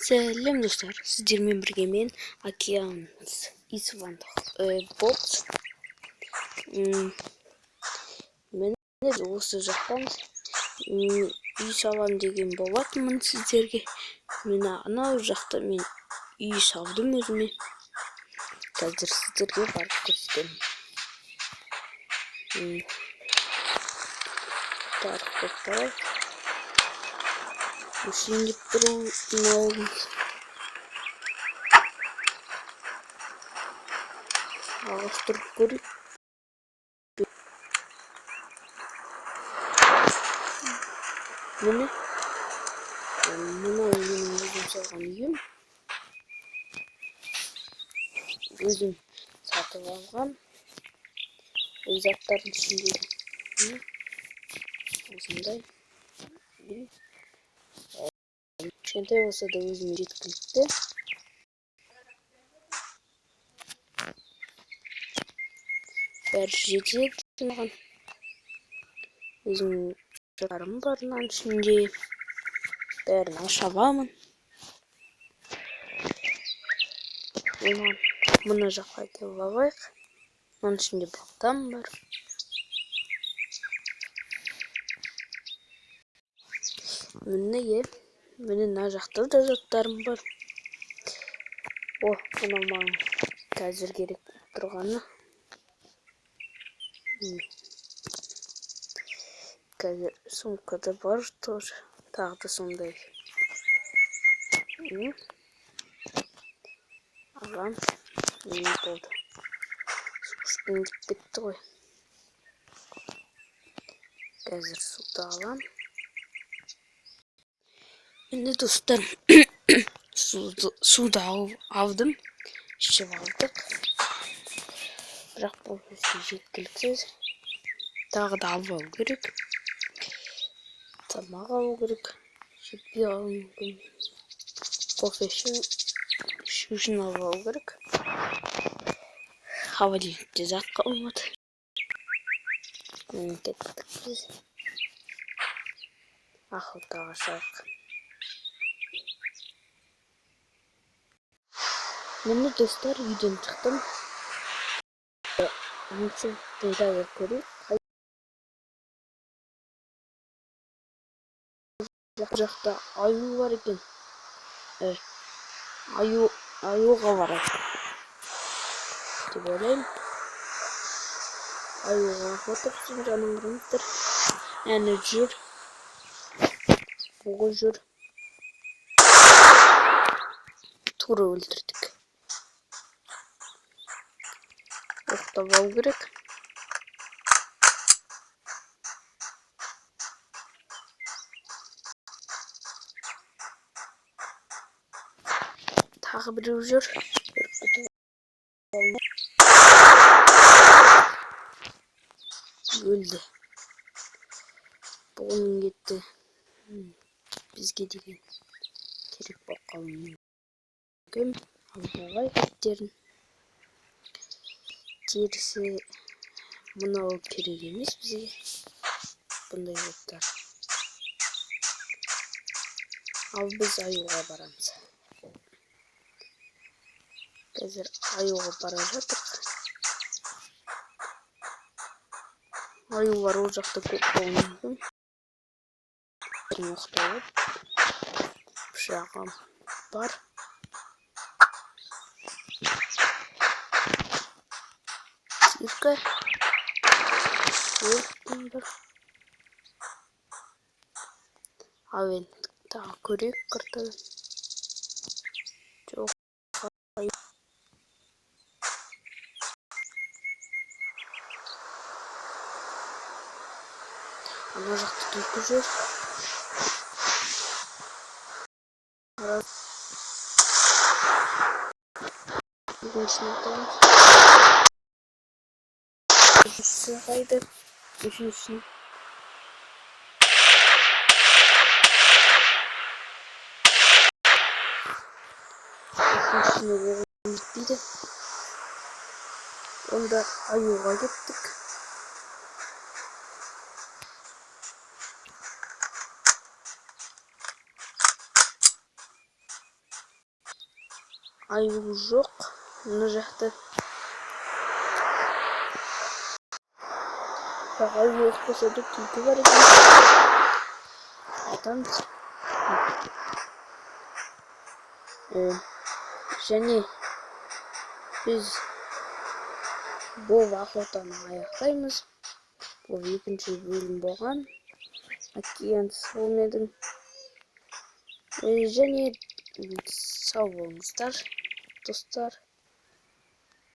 Сәлем достар, сіздермен бірге мен Океанс Исванд Бокс. Мені осы жақтан үй салам деген болатынмын сіздерге. Мені анау жақта мен үй салдым өзіме. Қазір сіздерге барып көрсетемін. Тарқытар. Şimdi ne olmuş? Ağustos'ta görüp bunu oyunumuzun salgınıyım. Özüm satıp alğan zatların içindeyim. Osonday. Кішкентай болса да өзіме жеткілікті. Бәрі жетеді маған. Өзімнің жарым бар мынаның ішінде. Бәрін аша аламын. Мына жаққа келіп алайық. Оның ішінде балтам бар. Міне мына жақта да заттарым бар. Мынау маған қазір керек тұрғаны. Қазір сумкада бар тоже. Тағы да сондай. Алам. Не болды. Сушпен кетті ғой. Қазір суды алам. Міне достар, суды алдым. Ішіп алдық. Бірақ бұл бізге жеткіліксіз. Тағы да алып алу керек. Тамақ алу керек. Жетпей алу мүмкін. Кофе ішу үшін алып алу керек. Холодильникте зат қалмады. Кеттік біз. Охотаға шығайық. Міне достар, үйден шықтым. Аңшылықтың тағы көрейік. Жақта аю бар екен. Аюға барайық деп ойлаймын. Аюға отырсын, жаным ұрыңыздар. Әні жүр. Бұғы жүр. Тура өлтірдік. Оқтап алу керек. Тағы біреу жүр. Өлді. Бұғының кетті. Бізге деген керек болып қалуы мүмкін. Алғай кеттерін. Терісі мынау керек емес бізге. Бұндай заттар. Ал біз аюға барамыз. Қазір аюға бара жатырық. Аюлар ол жақта көп болуы мүмкін. Оқталып. Пышағым бар. Сирка. Өрттің бар. Ал енді тағы көрейік қыртады. Жоқ. Ана жақта түлкі жүр. Үшіншісін атамыз. Үшіншісі қайды. Үшіншісін. Үшіншісіне оғын жетпейді. Онда аюға кеттік. аю жоқ мына жақта. Бірақ аю жоқ болса да түлкі бар екен. Айтамыз. Және біз бұл охотаны аяқтаймыз. Бұл екінші бөлім болған. Океан Солмедың. Және сау болыңыздар, достар.